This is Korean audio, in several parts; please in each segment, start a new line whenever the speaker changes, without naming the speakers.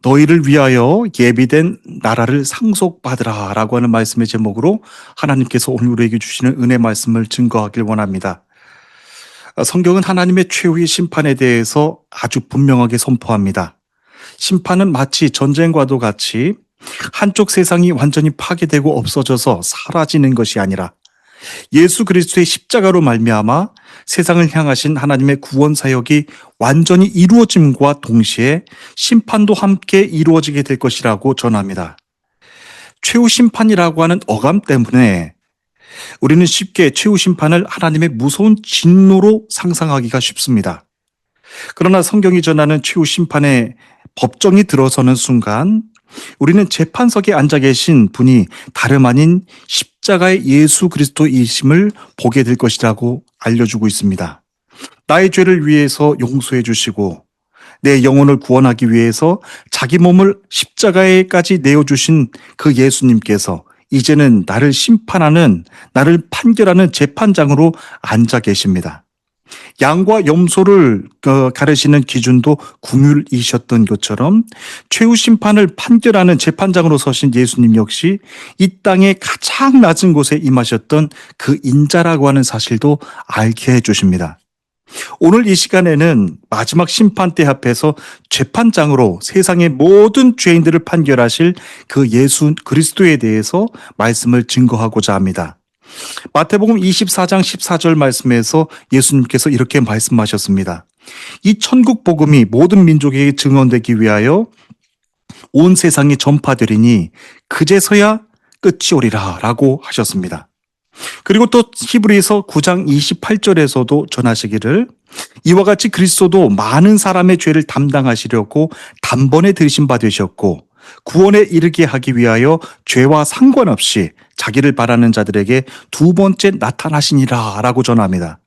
너희를 위하여 예비된 나라를 상속받으라 라고 하는 말씀의 제목으로 하나님께서 오늘 우리에게 주시는 은혜 말씀을 증거하길 원합니다. 성경은 하나님의 최후의 심판에 대해서 아주 분명하게 선포합니다. 심판은 마치 전쟁과도 같이 한쪽 세상이 완전히 파괴되고 없어져서 사라지는 것이 아니라 예수 그리스도의 십자가로 말미암아 세상을 향하신 하나님의 구원 사역이 완전히 이루어짐과 동시에 심판도 함께 이루어지게 될 것이라고 전합니다. 최후 심판이라고 하는 어감 때문에 우리는 쉽게 최후 심판을 하나님의 무서운 진노로 상상하기가 쉽습니다. 그러나 성경이 전하는 최후 심판의 법정이 들어서는 순간 우리는 재판석에 앉아 계신 분이 다름 아닌 십자가의 예수 그리스도이심을 보게 될 것이라고 알려주고 있습니다. 나의 죄를 위해서 용서해 주시고 내 영혼을 구원하기 위해서 자기 몸을 십자가에까지 내어주신 그 예수님께서 이제는 나를 심판하는, 나를 판결하는 재판장으로 앉아 계십니다. 양과 염소를 가르시는 기준도 궁율이셨던 것처럼 최후 심판을 판결하는 재판장으로 서신 예수님 역시 이 땅의 가장 낮은 곳에 임하셨던 그 인자라고 하는 사실도 알게 해주십니다. 오늘 이 시간에는 마지막 심판대 앞에서 재판장으로 세상의 모든 죄인들을 판결하실 그 예수 그리스도에 대해서 말씀을 증거하고자 합니다. 마태복음 24장 14절 말씀에서 예수님께서 이렇게 말씀하셨습니다. 이 천국 복음이 모든 민족에게 증언되기 위하여 온 세상에 전파되리니 그제서야 끝이 오리라 라고 하셨습니다. 그리고 또 히브리서 9장 28절에서도 전하시기를 이와 같이 그리스도도 많은 사람의 죄를 담당하시려고 단번에 들으신 바 되셨고 구원에 이르게 하기 위하여 죄와 상관없이 자기를 바라는 자들에게 두 번째 나타나시니라 라고 전합니다.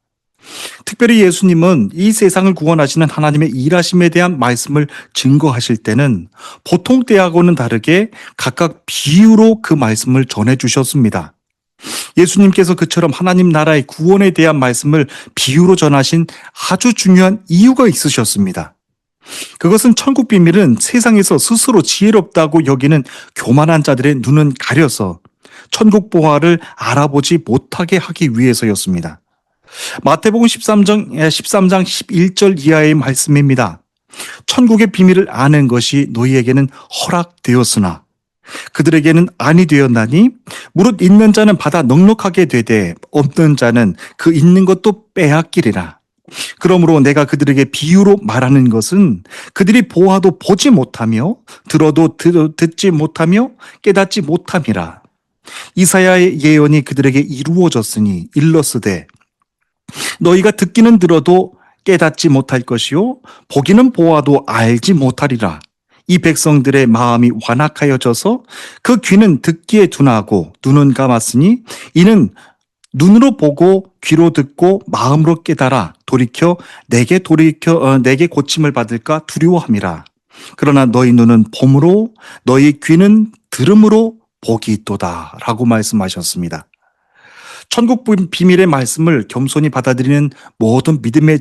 특별히 예수님은 이 세상을 구원하시는 하나님의 일하심에 대한 말씀을 증거하실 때는 보통 때하고는 다르게 각각 비유로 그 말씀을 전해주셨습니다. 예수님께서 그처럼 하나님 나라의 구원에 대한 말씀을 비유로 전하신 아주 중요한 이유가 있으셨습니다. 그것은 천국 비밀은 세상에서 스스로 지혜롭다고 여기는 교만한 자들의 눈은 가려서 천국 보화를 알아보지 못하게 하기 위해서였습니다. 마태복음 13장 11절 이하의 말씀입니다. 천국의 비밀을 아는 것이 너희에게는 허락되었으나 그들에게는 아니 되었나니 무릇 있는 자는 받아 넉넉하게 되되 없는 자는 그 있는 것도 빼앗기리라. 그러므로 내가 그들에게 비유로 말하는 것은 그들이 보아도 보지 못하며 들어도 듣지 못하며 깨닫지 못함이라. 이사야의 예언이 그들에게 이루어졌으니 일렀으되 너희가 듣기는 들어도 깨닫지 못할 것이요 보기는 보아도 알지 못하리라. 이 백성들의 마음이 완악하여져서 그 귀는 듣기에 둔하고 눈은 감았으니 이는 눈으로 보고 귀로 듣고 마음으로 깨달아 내게 고침을 받을까 두려워함이라. 그러나 너희 눈은 봄으로 너희 귀는 들음으로 복이 있도다 라고 말씀하셨습니다. 천국 비밀의 말씀을 겸손히 받아들이는 모든 믿는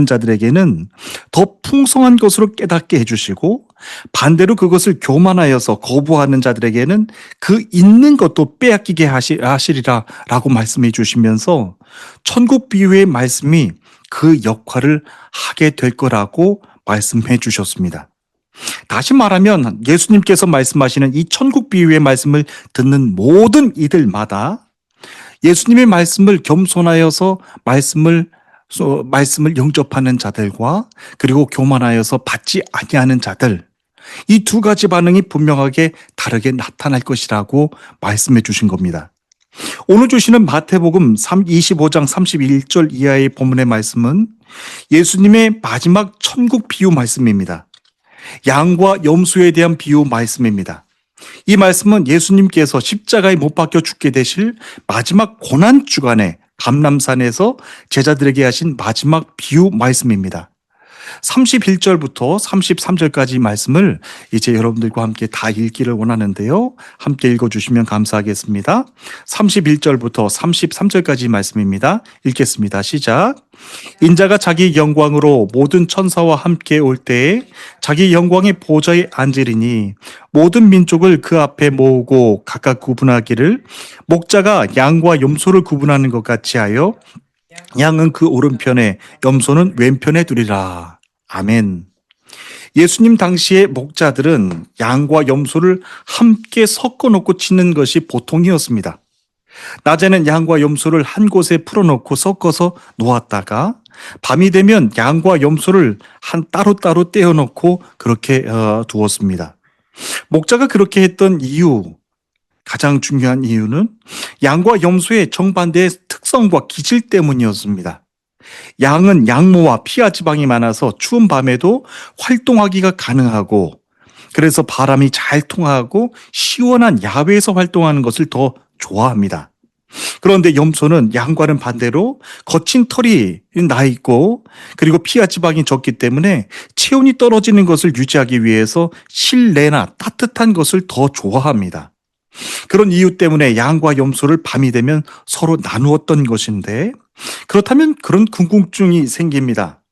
자들에게는 더 풍성한 것으로 깨닫게 해주시고 반대로 그것을 교만하여서 거부하는 자들에게는 그 있는 것도 빼앗기게 하시리라 라고 말씀해 주시면서 천국 비유의 말씀이 그 역할을 하게 될 거라고 말씀해 주셨습니다. 다시 말하면 예수님께서 말씀하시는 이 천국 비유의 말씀을 듣는 모든 이들마다 예수님의 말씀을 겸손하여서 말씀을 영접하는 자들과 그리고 교만하여서 받지 아니하는 자들, 이 두 가지 반응이 분명하게 다르게 나타날 것이라고 말씀해 주신 겁니다. 오늘 주시는 마태복음 25장 31절 이하의 본문의 말씀은 예수님의 마지막 천국 비유 말씀입니다. 양과 염소에 대한 비유 말씀입니다. 이 말씀은 예수님께서 십자가에 못 박혀 죽게 되실 마지막 고난 주간에 감람산에서 제자들에게 하신 마지막 비유 말씀입니다. 31절부터 33절까지 말씀을 이제 여러분들과 함께 다 읽기를 원하는데요. 함께 읽어주시면 감사하겠습니다. 31절부터 33절까지 말씀입니다. 읽겠습니다. 시작. 인자가 자기 영광으로 모든 천사와 함께 올 때에 자기 영광의 보좌에 앉으리니 모든 민족을 그 앞에 모으고 각각 구분하기를 목자가 양과 염소를 구분하는 것 같이 하여 양은 그 오른편에 염소는 왼편에 두리라. 아멘. 예수님 당시의 목자들은 양과 염소를 함께 섞어 놓고 치는 것이 보통이었습니다. 낮에는 양과 염소를 한 곳에 풀어놓고 섞어서 놓았다가 밤이 되면 양과 염소를 따로따로 떼어놓고 그렇게 두었습니다. 목자가 그렇게 했던 이유, 가장 중요한 이유는 양과 염소의 정반대의 특성과 기질 때문이었습니다. 양은 양모와 피하 지방이 많아서 추운 밤에도 활동하기가 가능하고, 그래서 바람이 잘 통하고 시원한 야외에서 활동하는 것을 더 좋아합니다. 그런데 염소는 양과는 반대로 거친 털이 나 있고 그리고 피하 지방이 적기 때문에 체온이 떨어지는 것을 유지하기 위해서 실내나 따뜻한 것을 더 좋아합니다. 그런 이유 때문에 양과 염소를 밤이 되면 서로 나누었던 것인데, 그렇다면 그런 궁금증이 생깁니다.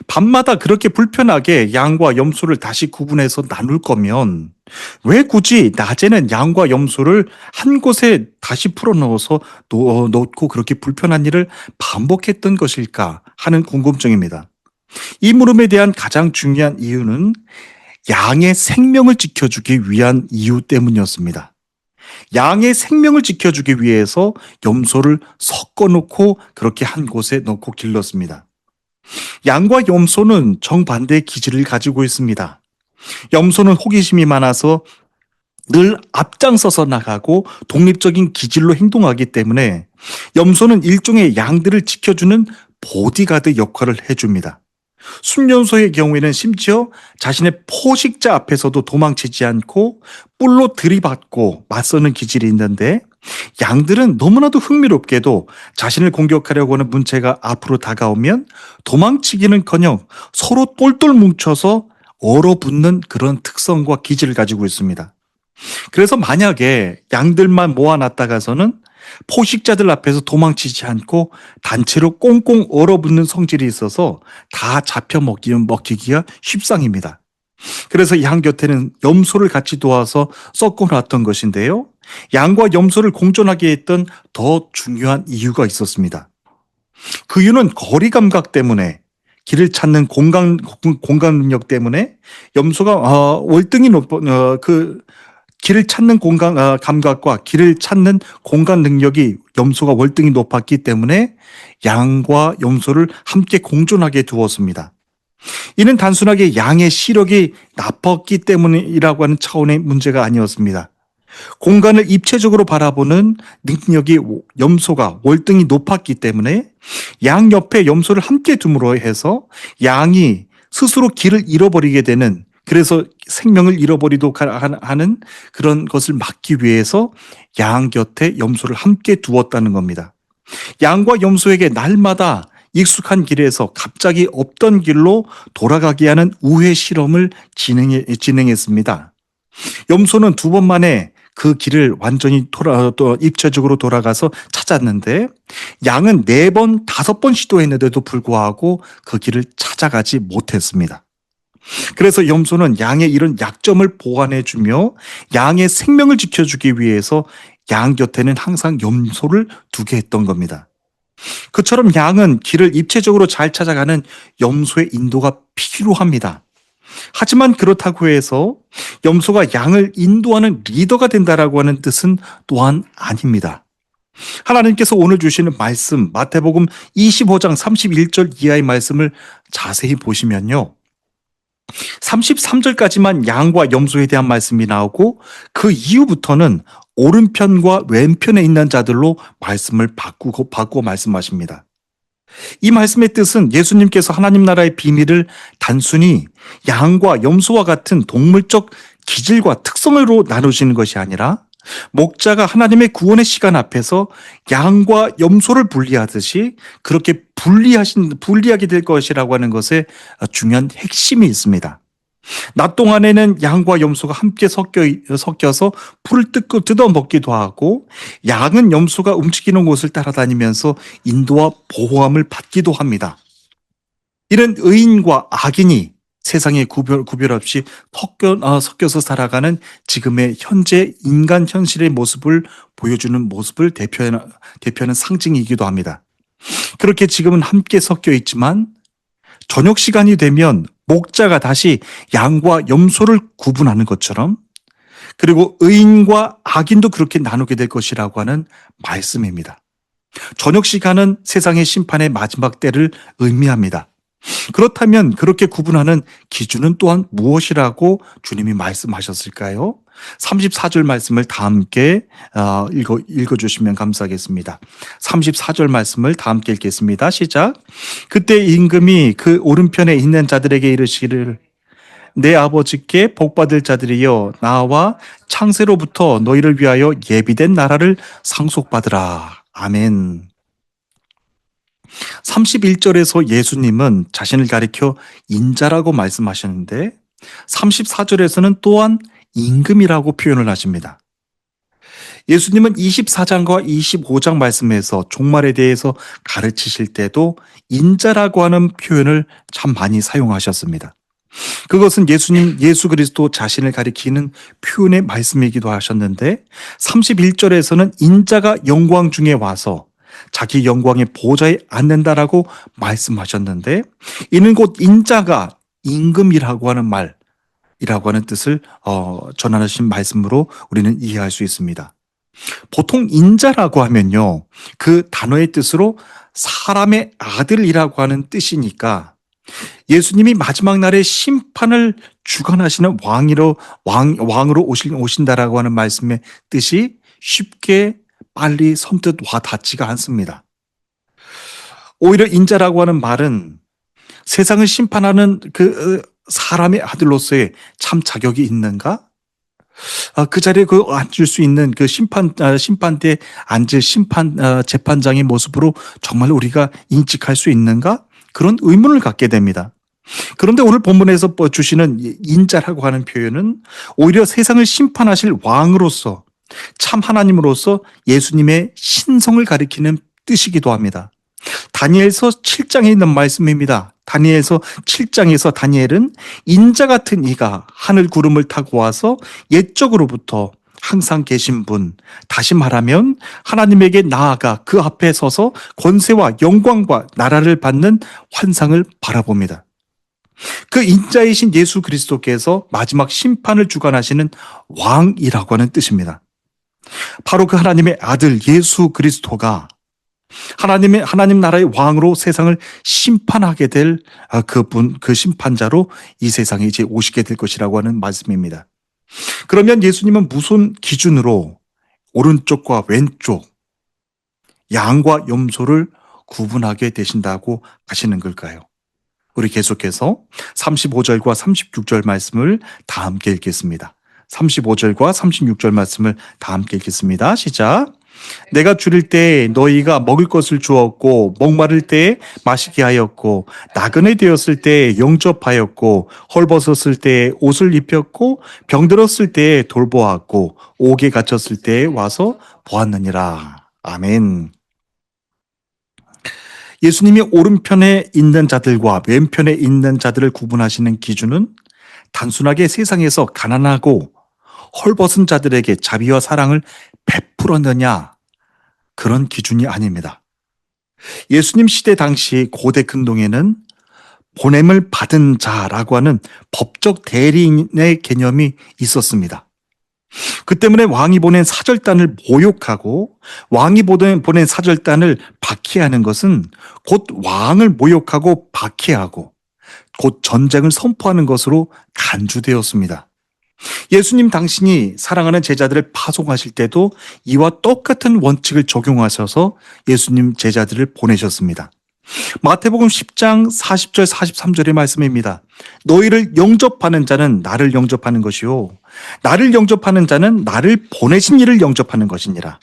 밤마다 그렇게 불편하게 양과 염소를 다시 구분해서 나눌 거면 왜 굳이 낮에는 양과 염소를 한 곳에 다시 풀어넣어서 놓고 그렇게 불편한 일을 반복했던 것일까 하는 궁금증입니다. 이 물음에 대한 가장 중요한 이유는 양의 생명을 지켜주기 위한 이유 때문이었습니다. 양의 생명을 지켜주기 위해서 염소를 섞어놓고 그렇게 한 곳에 넣고 길렀습니다. 양과 염소는 정반대의 기질을 가지고 있습니다. 염소는 호기심이 많아서 늘 앞장서서 나가고 독립적인 기질로 행동하기 때문에 염소는 일종의 양들을 지켜주는 보디가드 역할을 해줍니다. 순염소의 경우에는 심지어 자신의 포식자 앞에서도 도망치지 않고 뿔로 들이받고 맞서는 기질이 있는데, 양들은 너무나도 흥미롭게도 자신을 공격하려고 하는 문체가 앞으로 다가오면 도망치기는커녕 서로 똘똘 뭉쳐서 얼어붙는 그런 특성과 기질을 가지고 있습니다. 그래서 만약에 양들만 모아놨다가서는 포식자들 앞에서 도망치지 않고 단체로 꽁꽁 얼어붙는 성질이 있어서 다 잡혀 먹히기가 쉽상입니다. 그래서 양 곁에는 염소를 같이 도와서 섞어놨던 것인데요. 양과 염소를 공존하게 했던 더 중요한 이유가 있었습니다. 그 이유는 거리 감각 때문에, 길을 찾는 공간 능력 때문에 염소가 월등히 길을 찾는 감각과 길을 찾는 공간 능력이 염소가 월등히 높았기 때문에 양과 염소를 함께 공존하게 두었습니다. 이는 단순하게 양의 시력이 나빴기 때문이라고 하는 차원의 문제가 아니었습니다. 공간을 입체적으로 바라보는 능력이 염소가 월등히 높았기 때문에 양 옆에 염소를 함께 둠으로 해서 양이 스스로 길을 잃어버리게 되는, 그래서 생명을 잃어버리도록 하는 그런 것을 막기 위해서 양 곁에 염소를 함께 두었다는 겁니다. 양과 염소에게 날마다 익숙한 길에서 갑자기 없던 길로 돌아가게 하는 우회 실험을 진행했습니다. 염소는 2번 만에 그 길을 완전히 입체적으로 돌아가서 찾았는데, 양은 4번, 5번 시도했는데도 불구하고 그 길을 찾아가지 못했습니다. 그래서 염소는 양의 이런 약점을 보완해주며 양의 생명을 지켜주기 위해서 양 곁에는 항상 염소를 두게 했던 겁니다. 그처럼 양은 길을 입체적으로 잘 찾아가는 염소의 인도가 필요합니다. 하지만 그렇다고 해서 염소가 양을 인도하는 리더가 된다라고 하는 뜻은 또한 아닙니다. 하나님께서 오늘 주시는 말씀, 마태복음 25장 31절 이하의 말씀을 자세히 보시면요, 33절까지만 양과 염소에 대한 말씀이 나오고 그 이후부터는 오른편과 왼편에 있는 자들로 말씀을 바꾸고 말씀하십니다. 이 말씀의 뜻은 예수님께서 하나님 나라의 비밀을 단순히 양과 염소와 같은 동물적 기질과 특성으로 나누시는 것이 아니라 목자가 하나님의 구원의 시간 앞에서 양과 염소를 분리하듯이 그렇게 분리하게 될 것이라고 하는 것에 중요한 핵심이 있습니다. 낮 동안에는 양과 염소가 함께 섞여서 풀을 뜯어 먹기도 하고, 양은 염소가 움직이는 곳을 따라다니면서 인도와 보호함을 받기도 합니다. 이런 의인과 악인이 세상에 구별 없이 섞여서 살아가는 지금의 현재 인간 현실의 모습을 보여주는 모습을 대표하는 상징이기도 합니다. 그렇게 지금은 함께 섞여 있지만 저녁 시간이 되면 목자가 다시 양과 염소를 구분하는 것처럼, 그리고 의인과 악인도 그렇게 나누게 될 것이라고 하는 말씀입니다. 저녁 시간은 세상의 심판의 마지막 때를 의미합니다. 그렇다면 그렇게 구분하는 기준은 또한 무엇이라고 주님이 말씀하셨을까요? 34절 말씀을 다 함께 읽어주시면 감사하겠습니다. 34절 말씀을 다 함께 읽겠습니다. 시작. 그때 임금이 그 오른편에 있는 자들에게 이르시기를, 내 아버지께 복받을 자들이여, 나와 창세로부터 너희를 위하여 예비된 나라를 상속받으라. 아멘. 31절에서 예수님은 자신을 가리켜 인자라고 말씀하셨는데, 34절에서는 또한 임금이라고 표현을 하십니다. 예수님은 24장과 25장 말씀에서 종말에 대해서 가르치실 때도 인자라고 하는 표현을 참 많이 사용하셨습니다. 그것은 예수 그리스도 자신을 가리키는 표현의 말씀이기도 하셨는데, 31절에서는 인자가 영광 중에 와서 자기 영광의 보좌에 앉는다라고 말씀하셨는데, 이는 곧 인자가 임금이라고 하는 말이라고 하는 뜻을 전하신 말씀으로 우리는 이해할 수 있습니다. 보통 인자라고 하면요, 그 단어의 뜻으로 사람의 아들이라고 하는 뜻이니까 예수님이 마지막 날에 심판을 주관하시는 왕으로 오신다라고 하는 말씀의 뜻이 쉽게 빨리 선뜻 와 닿지가 않습니다. 오히려 인자라고 하는 말은 세상을 심판하는 그 사람의 아들로서의 참 자격이 있는가? 그 자리에 앉을 수 있는 그 심판대에 앉을 재판장의 모습으로 정말 우리가 인식할 수 있는가? 그런 의문을 갖게 됩니다. 그런데 오늘 본문에서 주시는 인자라고 하는 표현은 오히려 세상을 심판하실 왕으로서, 참 하나님으로서 예수님의 신성을 가리키는 뜻이기도 합니다. 다니엘서 7장에 있는 말씀입니다. 다니엘서 7장에서 다니엘은 인자 같은 이가 하늘 구름을 타고 와서 옛적으로부터 항상 계신 분, 다시 말하면 하나님에게 나아가 그 앞에 서서 권세와 영광과 나라를 받는 환상을 바라봅니다. 그 인자이신 예수 그리스도께서 마지막 심판을 주관하시는 왕이라고 하는 뜻입니다. 바로 그 하나님의 아들 예수 그리스도가 하나님 나라의 왕으로 세상을 심판하게 될 그 심판자로 이 세상에 이제 오시게 될 것이라고 하는 말씀입니다. 그러면 예수님은 무슨 기준으로 오른쪽과 왼쪽, 양과 염소를 구분하게 되신다고 하시는 걸까요? 우리 계속해서 35절과 36절 말씀을 다 함께 읽겠습니다. 35절과 36절 말씀을 다 함께 읽겠습니다. 시작. 내가 줄일 때 너희가 먹을 것을 주었고, 목마를 때 마시게 하였고, 나그네 되었을 때 영접하였고, 헐벗었을 때 옷을 입혔고, 병들었을 때 돌보았고, 옥에 갇혔을 때 와서 보았느니라. 아멘. 예수님이 오른편에 있는 자들과 왼편에 있는 자들을 구분하시는 기준은 단순하게 세상에서 가난하고 헐벗은 자들에게 자비와 사랑을 베풀었느냐, 그런 기준이 아닙니다. 예수님 시대 당시 고대 근동에는 보냄을 받은 자라고 하는 법적 대리인의 개념이 있었습니다. 그 때문에 왕이 보낸 사절단을 모욕하고 왕이 보낸 사절단을 박해하는 것은 곧 왕을 모욕하고 박해하고 곧 전쟁을 선포하는 것으로 간주되었습니다. 예수님 당신이 사랑하는 제자들을 파송하실 때도 이와 똑같은 원칙을 적용하셔서 예수님 제자들을 보내셨습니다. 마태복음 10장 40절 43절의 말씀입니다. 너희를 영접하는 자는 나를 영접하는 것이요 나를 영접하는 자는 나를 보내신 이를 영접하는 것이니라.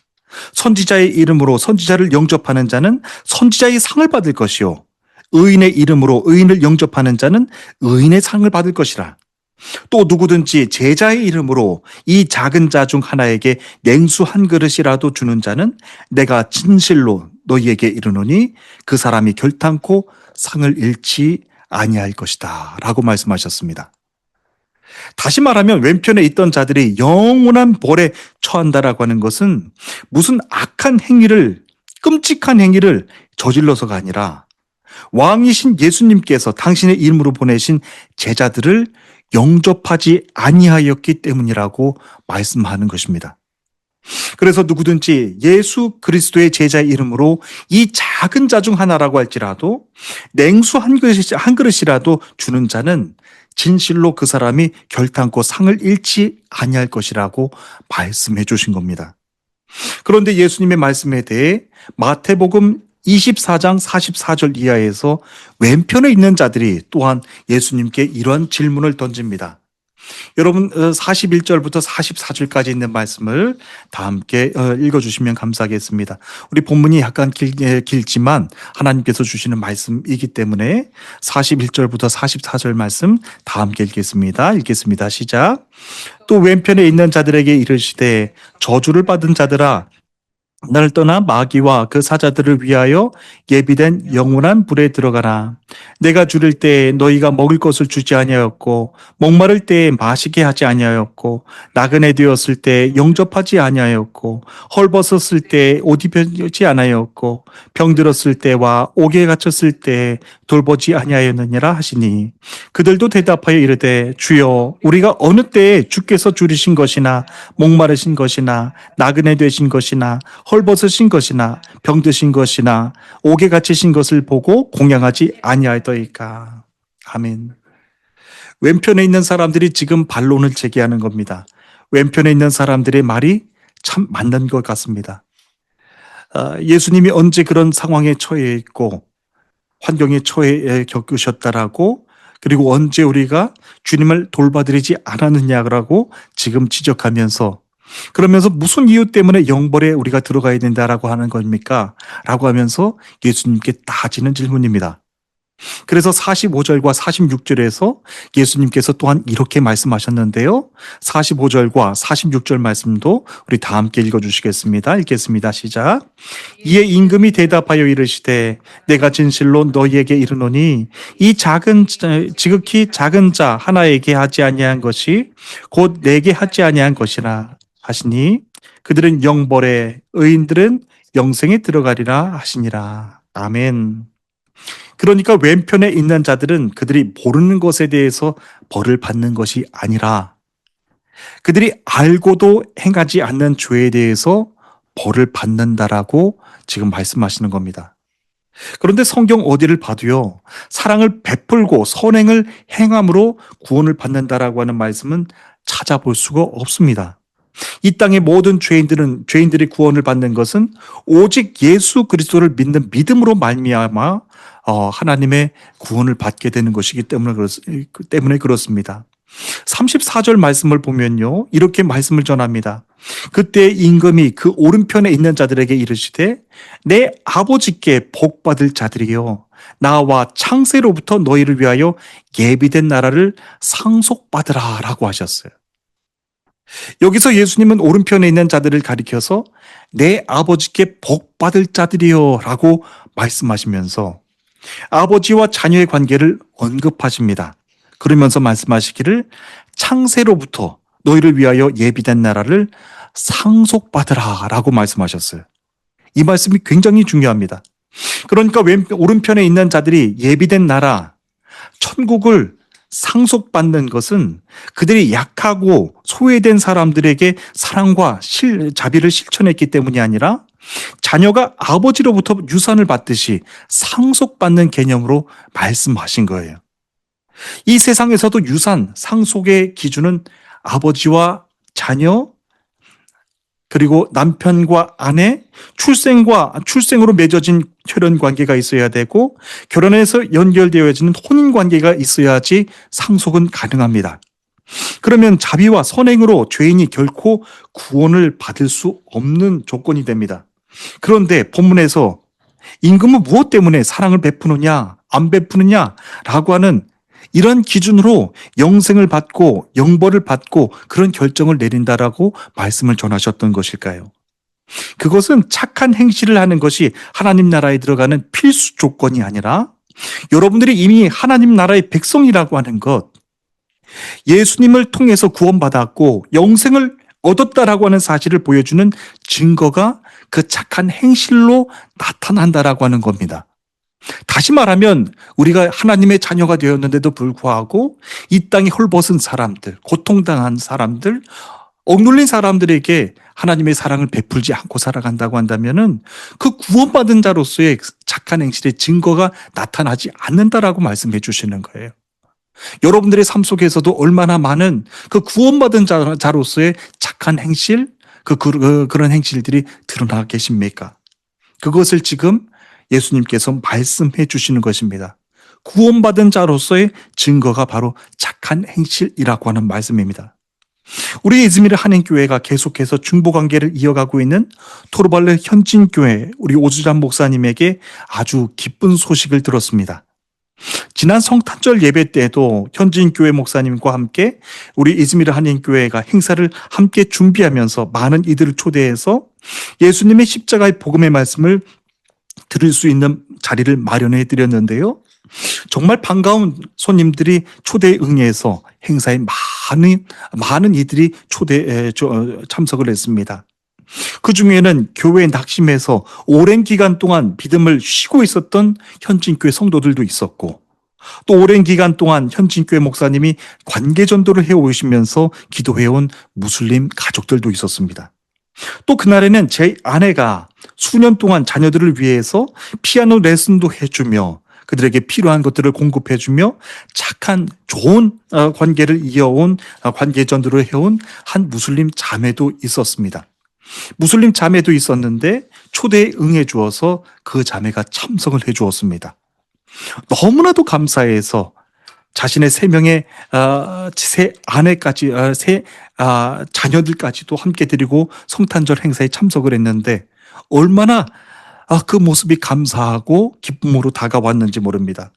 선지자의 이름으로 선지자를 영접하는 자는 선지자의 상을 받을 것이요 의인의 이름으로 의인을 영접하는 자는 의인의 상을 받을 것이라. 또 누구든지 제자의 이름으로 이 작은 자 중 하나에게 냉수 한 그릇이라도 주는 자는 내가 진실로 너희에게 이르노니 그 사람이 결탄코 상을 잃지 아니할 것이다 라고 말씀하셨습니다. 다시 말하면 왼편에 있던 자들이 영원한 벌에 처한다라고 하는 것은 무슨 악한 행위를, 끔찍한 행위를 저질러서가 아니라 왕이신 예수님께서 당신의 이름으로 보내신 제자들을 영접하지 아니하였기 때문이라고 말씀하는 것입니다. 그래서 누구든지 예수 그리스도의 제자의 이름으로 이 작은 자 중 하나라고 할지라도 냉수 한 그릇이라도 주는 자는 진실로 그 사람이 결탄코 상을 잃지 아니할 것이라고 말씀해 주신 겁니다. 그런데 예수님의 말씀에 대해 마태복음 24장 44절 이하에서 왼편에 있는 자들이 또한 예수님께 이러한 질문을 던집니다. 여러분 41절부터 44절까지 있는 말씀을 다 함께 읽어주시면 감사하겠습니다. 우리 본문이 약간 길지만 하나님께서 주시는 말씀이기 때문에 41절부터 44절 말씀 다 함께 읽겠습니다. 읽겠습니다. 시작. 또 왼편에 있는 자들에게 이르시되 저주를 받은 자들아 나를 떠나 마귀와 그 사자들을 위하여 예비된 영원한 불에 들어가라. 내가 줄일 때 너희가 먹을 것을 주지 아니하였고 목마를 때 마시게 하지 아니하였고 나그네 되었을 때 영접하지 아니하였고 헐벗었을 때 옷 입혀지 아니하였고 병들었을 때와 옥에 갇혔을 때 돌보지 아니하였느니라 하시니 그들도 대답하여 이르되 주여 우리가 어느 때에 주께서 줄이신 것이나 목마르신 것이나 나그네 되신 것이나 헐벗으신 것이나 병드신 것이나 옥에 갇히신 것을 보고 공양하지 아니하였더이까. 아멘. 왼편에 있는 사람들이 지금 반론을 제기하는 겁니다. 왼편에 있는 사람들의 말이 참 맞는 것 같습니다. 예수님이 언제 그런 상황에 처해 있고 환경에 처해 겪으셨다라고 그리고 언제 우리가 주님을 돌봐드리지 않았느냐라고 지금 지적하면서 그러면서 무슨 이유 때문에 영벌에 우리가 들어가야 된다라고 하는 겁니까? 라고 하면서 예수님께 따지는 질문입니다. 그래서 45절과 46절에서 예수님께서 또한 이렇게 말씀하셨는데요. 45절과 46절 말씀도 우리 다 함께 읽어주시겠습니다. 읽겠습니다. 시작. 이에 임금이 대답하여 이르시되 내가 진실로 너희에게 이르노니 이 지극히 작은 자 하나에게 하지 아니한 것이 곧 내게 하지 아니한 것이라 하시니 그들은 영벌에 의인들은 영생에 들어가리라 하시니라. 아멘. 그러니까 왼편에 있는 자들은 그들이 모르는 것에 대해서 벌을 받는 것이 아니라 그들이 알고도 행하지 않는 죄에 대해서 벌을 받는다라고 지금 말씀하시는 겁니다. 그런데 성경 어디를 봐도요, 사랑을 베풀고 선행을 행함으로 구원을 받는다라고 하는 말씀은 찾아볼 수가 없습니다. 이 땅의 모든 죄인들이 구원을 받는 것은 오직 예수 그리스도를 믿는 믿음으로 말미암아 하나님의 구원을 받게 되는 것이기 때문에 그렇습니다. 34절 말씀을 보면요, 이렇게 말씀을 전합니다. 그때 임금이 그 오른편에 있는 자들에게 이르시되 내 아버지께 복 받을 자들이여 나와 창세로부터 너희를 위하여 예비된 나라를 상속받으라 라고 하셨어요. 여기서 예수님은 오른편에 있는 자들을 가리켜서 내 아버지께 복 받을 자들이여 라고 말씀하시면서 아버지와 자녀의 관계를 언급하십니다. 그러면서 말씀하시기를 창세로부터 너희를 위하여 예비된 나라를 상속받으라 라고 말씀하셨어요. 이 말씀이 굉장히 중요합니다. 그러니까 오른편에 있는 자들이 예비된 나라, 천국을 상속받는 것은 그들이 약하고 소외된 사람들에게 사랑과 자비를 실천했기 때문이 아니라 자녀가 아버지로부터 유산을 받듯이 상속받는 개념으로 말씀하신 거예요. 이 세상에서도 유산, 상속의 기준은 아버지와 자녀, 그리고 남편과 아내, 출생으로 맺어진 혈연 관계가 있어야 되고 결혼해서 연결되어지는 혼인 관계가 있어야지 상속은 가능합니다. 그러면 자비와 선행으로 죄인이 결코 구원을 받을 수 없는 조건이 됩니다. 그런데 본문에서 임금은 무엇 때문에 사랑을 베푸느냐, 안 베푸느냐라고 하는 이런 기준으로 영생을 받고 영벌을 받고 그런 결정을 내린다라고 말씀을 전하셨던 것일까요? 그것은 착한 행실을 하는 것이 하나님 나라에 들어가는 필수 조건이 아니라 여러분들이 이미 하나님 나라의 백성이라고 하는 것, 예수님을 통해서 구원받았고 영생을 얻었다라고 하는 사실을 보여주는 증거가 그 착한 행실로 나타난다라고 하는 겁니다. 다시 말하면 우리가 하나님의 자녀가 되었는데도 불구하고 이 땅에 헐벗은 사람들, 고통당한 사람들, 억눌린 사람들에게 하나님의 사랑을 베풀지 않고 살아간다고 한다면은 그 구원받은 자로서의 착한 행실의 증거가 나타나지 않는다라고 말씀해 주시는 거예요. 여러분들의 삶 속에서도 얼마나 많은 그 구원받은 자로서의 착한 행실, 그런 행실들이 드러나 계십니까? 그것을 지금 예수님께서 말씀해 주시는 것입니다. 구원받은 자로서의 증거가 바로 착한 행실이라고 하는 말씀입니다. 우리 이즈미르 한인교회가 계속해서 중보관계를 이어가고 있는 토르발레 현진교회 우리 오주잔 목사님에게 아주 기쁜 소식을 들었습니다. 지난 성탄절 예배 때에도 현진교회 목사님과 함께 우리 이즈미르 한인교회가 행사를 함께 준비하면서 많은 이들을 초대해서 예수님의 십자가의 복음의 말씀을 들을 수 있는 자리를 마련해 드렸는데요. 정말 반가운 손님들이 초대에 응해서 행사에 많은 이들이 참석을 했습니다. 그 중에는 교회에 낙심해서 오랜 기간 동안 믿음을 쉬고 있었던 현진교회 성도들도 있었고, 또 오랜 기간 동안 현진교회 목사님이 관계 전도를 해오시면서 기도해온 무슬림 가족들도 있었습니다. 또 그날에는 제 아내가 수년 동안 자녀들을 위해서 피아노 레슨도 해주며 그들에게 필요한 것들을 공급해주며 착한 좋은 관계를 이어온 관계 전도를 해온 한 무슬림 자매도 있었습니다. 무슬림 자매도 있었는데 초대에 응해 주어서 그 자매가 참석을 해 주었습니다. 너무나도 감사해서 자신의 세 명의 세 아내까지 세 자녀들까지도 함께 드리고 성탄절 행사에 참석을 했는데 얼마나 그 모습이 감사하고 기쁨으로 다가왔는지 모릅니다.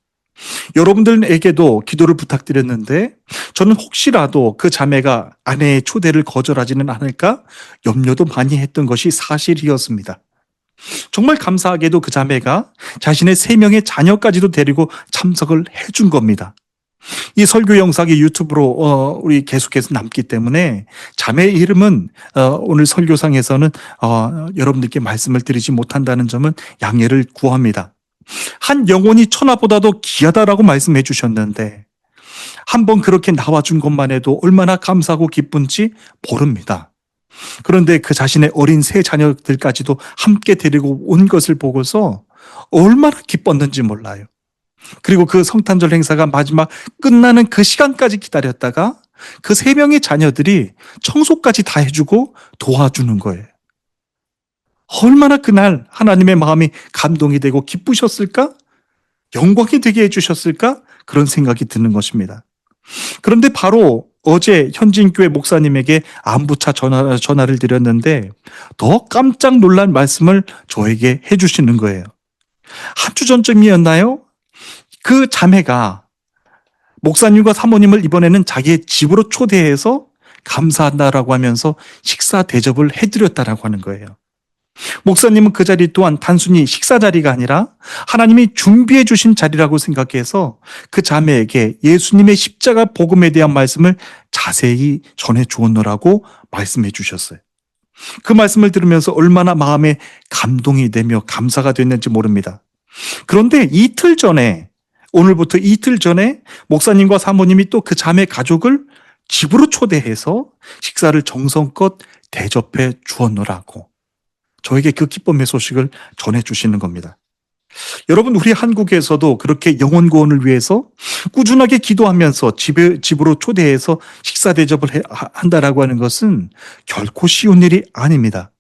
여러분들에게도 기도를 부탁드렸는데 저는 혹시라도 그 자매가 아내의 초대를 거절하지는 않을까 염려도 많이 했던 것이 사실이었습니다. 정말 감사하게도 그 자매가 자신의 3명의 자녀까지도 데리고 참석을 해준 겁니다. 이 설교 영상이 유튜브로 우리 계속해서 남기 때문에 자매의 이름은 오늘 설교상에서는 여러분들께 말씀을 드리지 못한다는 점은 양해를 구합니다. 한 영혼이 천하보다도 귀하다라고 말씀해 주셨는데 한번 그렇게 나와준 것만 해도 얼마나 감사하고 기쁜지 모릅니다. 그런데 그 자신의 어린 세 자녀들까지도 함께 데리고 온 것을 보고서 얼마나 기뻤는지 몰라요. 그리고 그 성탄절 행사가 마지막 끝나는 그 시간까지 기다렸다가 그 3명의 자녀들이 청소까지 다 해주고 도와주는 거예요. 얼마나 그날 하나님의 마음이 감동이 되고 기쁘셨을까? 영광이 되게 해주셨을까? 그런 생각이 드는 것입니다. 그런데 바로 어제 현진교회 목사님에게 안부차 전화를 드렸는데 더 깜짝 놀란 말씀을 저에게 해주시는 거예요. 한 주 전쯤이었나요? 그 자매가 목사님과 사모님을 이번에는 자기의 집으로 초대해서 감사한다라고 하면서 식사 대접을 해드렸다라고 하는 거예요. 목사님은 그 자리 또한 단순히 식사 자리가 아니라 하나님이 준비해 주신 자리라고 생각해서 그 자매에게 예수님의 십자가 복음에 대한 말씀을 자세히 전해 주었노라고 말씀해 주셨어요. 그 말씀을 들으면서 얼마나 마음에 감동이 되며 감사가 됐는지 모릅니다. 그런데 오늘부터 이틀 전에 목사님과 사모님이 또 그 자매 가족을 집으로 초대해서 식사를 정성껏 대접해 주었노라고 저에게 그 기쁨의 소식을 전해 주시는 겁니다. 여러분, 우리 한국에서도 그렇게 영혼 구원을 위해서 꾸준하게 기도하면서 집으로 초대해서 식사 대접을 한다라고 하는 것은 결코 쉬운 일이 아닙니다.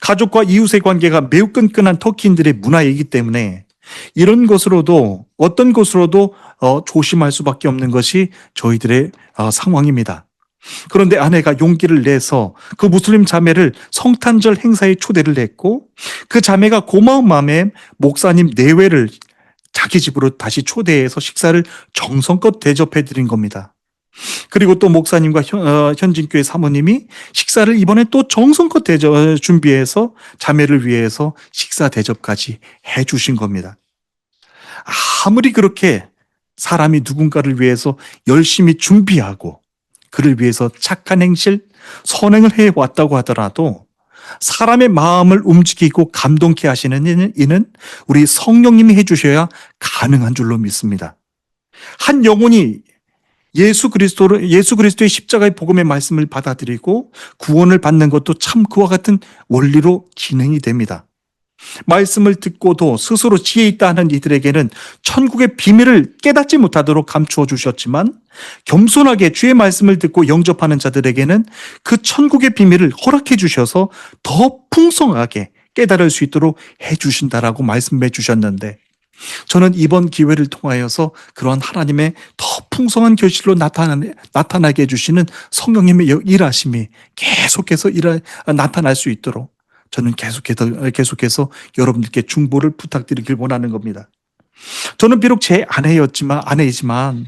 가족과 이웃의 관계가 매우 끈끈한 터키인들의 문화이기 때문에 이런 것으로도 어떤 것으로도 조심할 수밖에 없는 것이 저희들의 상황입니다. 그런데 아내가 용기를 내서 그 무슬림 자매를 성탄절 행사에 초대를 했고, 그 자매가 고마운 마음에 목사님 내외를 자기 집으로 다시 초대해서 식사를 정성껏 대접해 드린 겁니다. 그리고 또 목사님과 현진교회 사모님이 식사를 이번에 또 정성껏 준비해서 자매를 위해서 식사 대접까지 해 주신 겁니다. 아무리 그렇게 사람이 누군가를 위해서 열심히 준비하고 그를 위해서 착한 행실, 선행을 해왔다고 하더라도 사람의 마음을 움직이고 감동케 하시는 이는 우리 성령님이 해주셔야 가능한 줄로 믿습니다. 한 영혼이 예수 그리스도의 십자가의 복음의 말씀을 받아들이고 구원을 받는 것도 참 그와 같은 원리로 진행이 됩니다. 말씀을 듣고도 스스로 지혜 있다 하는 이들에게는 천국의 비밀을 깨닫지 못하도록 감추어 주셨지만, 겸손하게 주의 말씀을 듣고 영접하는 자들에게는 그 천국의 비밀을 허락해 주셔서 더 풍성하게 깨달을 수 있도록 해 주신다라고 말씀해 주셨는데, 저는 이번 기회를 통하여서 그러한 하나님의 더 풍성한 결실로 나타나게 해주시는 성령님의 일하심이 계속해서 나타날 수 있도록 저는 계속해서 여러분들께 중보를 부탁드리길 원하는 겁니다. 저는 비록 제 아내이지만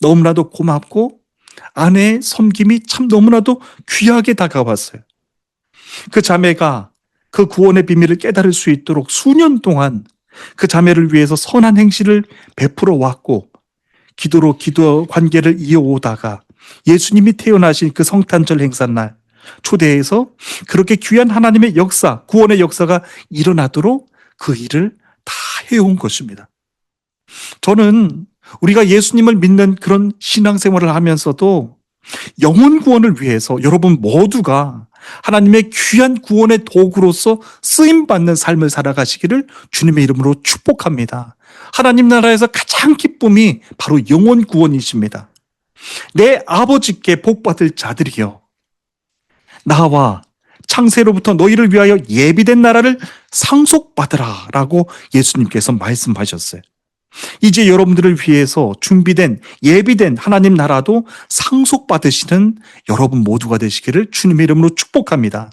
너무나도 고맙고 아내의 섬김이 참 너무나도 귀하게 다가왔어요. 그 자매가 그 구원의 비밀을 깨달을 수 있도록 수년 동안 그 자매를 위해서 선한 행실을 베풀어 왔고, 기도 관계를 이어오다가 예수님이 태어나신 그 성탄절 행사날 초대해서 그렇게 귀한 하나님의 역사, 구원의 역사가 일어나도록 그 일을 다 해온 것입니다. 저는 우리가 예수님을 믿는 그런 신앙생활을 하면서도 영혼 구원을 위해서 여러분 모두가 하나님의 귀한 구원의 도구로서 쓰임받는 삶을 살아가시기를 주님의 이름으로 축복합니다. 하나님 나라에서 가장 기쁨이 바로 영혼 구원이십니다. 내 아버지께 복받을 자들이여, 나와 창세로부터 너희를 위하여 예비된 나라를 상속받으라 라고 예수님께서 말씀하셨어요. 이제 여러분들을 위해서 준비된 예비된 하나님 나라도 상속받으시는 여러분 모두가 되시기를 주님의 이름으로 축복합니다.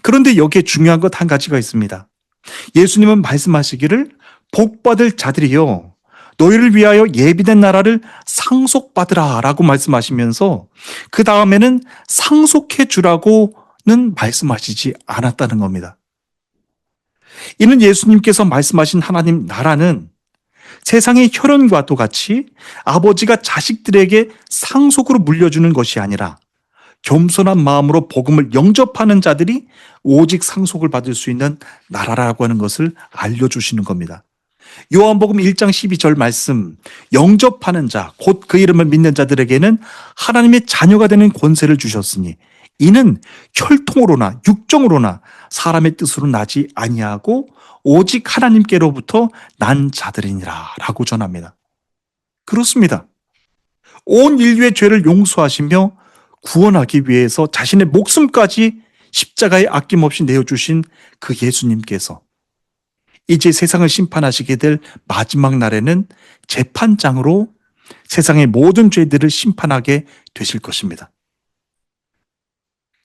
그런데 여기에 중요한 것 한 가지가 있습니다. 예수님은 말씀하시기를 복받을 자들이여 너희를 위하여 예비된 나라를 상속받으라 라고 말씀하시면서 그 다음에는 상속해 주라고는 말씀하시지 않았다는 겁니다. 이는 예수님께서 말씀하신 하나님 나라는 세상의 혈연과도 같이 아버지가 자식들에게 상속으로 물려주는 것이 아니라 겸손한 마음으로 복음을 영접하는 자들이 오직 상속을 받을 수 있는 나라라고 하는 것을 알려주시는 겁니다. 요한복음 1장 12절 말씀, 영접하는 자, 곧 그 이름을 믿는 자들에게는 하나님의 자녀가 되는 권세를 주셨으니 이는 혈통으로나 육정으로나 사람의 뜻으로 나지 아니하고 오직 하나님께로부터 난 자들이니라 라고 전합니다. 그렇습니다. 온 인류의 죄를 용서하시며 구원하기 위해서 자신의 목숨까지 십자가에 아낌없이 내어주신 그 예수님께서 이제 세상을 심판하시게 될 마지막 날에는 재판장으로 세상의 모든 죄들을 심판하게 되실 것입니다.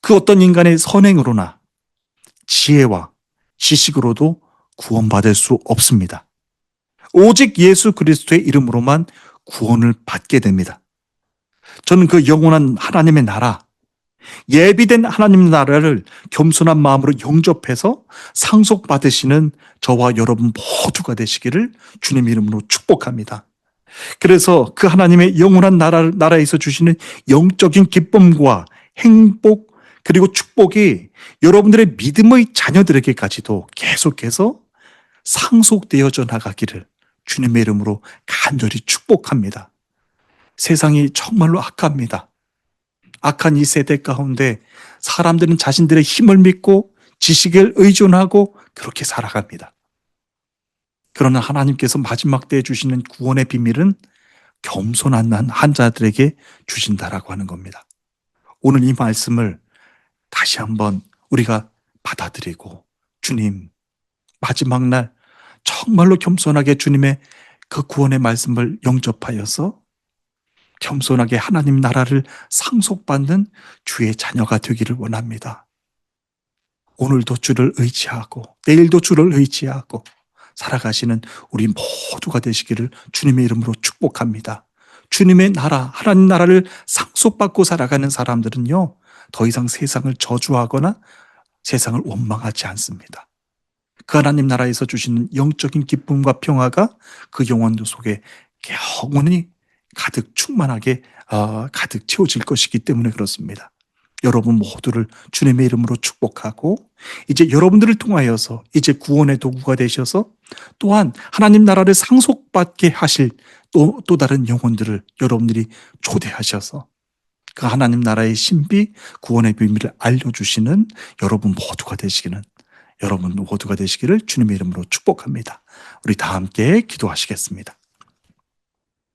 그 어떤 인간의 선행으로나 지혜와 지식으로도 구원받을 수 없습니다. 오직 예수 그리스도의 이름으로만 구원을 받게 됩니다. 저는 그 영원한 하나님의 나라, 예비된 하나님의 나라를 겸손한 마음으로 영접해서 상속받으시는 저와 여러분 모두가 되시기를 주님의 이름으로 축복합니다. 그래서 그 하나님의 영원한 나라에서 주시는 영적인 기쁨과 행복 그리고 축복이 여러분들의 믿음의 자녀들에게까지도 계속해서 상속되어져 나가기를 주님의 이름으로 간절히 축복합니다. 세상이 정말로 악합니다. 악한 이 세대 가운데 사람들은 자신들의 힘을 믿고 지식을 의존하고 그렇게 살아갑니다. 그러나 하나님께서 마지막 때에 주시는 구원의 비밀은 겸손한 한 자들에게 주신다라고 하는 겁니다. 오늘 이 말씀을 다시 한번 우리가 받아들이고, 주님, 마지막 날 정말로 겸손하게 주님의 그 구원의 말씀을 영접하여서 겸손하게 하나님 나라를 상속받는 주의 자녀가 되기를 원합니다. 오늘도 주를 의지하고 내일도 주를 의지하고 살아가시는 우리 모두가 되시기를 주님의 이름으로 축복합니다. 주님의 나라, 하나님 나라를 상속받고 살아가는 사람들은요, 더 이상 세상을 저주하거나 세상을 원망하지 않습니다. 그 하나님 나라에서 주시는 영적인 기쁨과 평화가 그 영혼 속에 영원히 가득 충만하게 가득 채워질 것이기 때문에 그렇습니다. 여러분 모두를 주님의 이름으로 축복하고, 이제 여러분들을 통하여서 이제 구원의 도구가 되셔서 또한 하나님 나라를 상속받게 하실 또 다른 영혼들을 여러분들이 초대하셔서 그 하나님 나라의 신비, 구원의 비밀을 알려주시는 여러분 모두가 되시기를 주님의 이름으로 축복합니다. 우리 다 함께 기도하시겠습니다.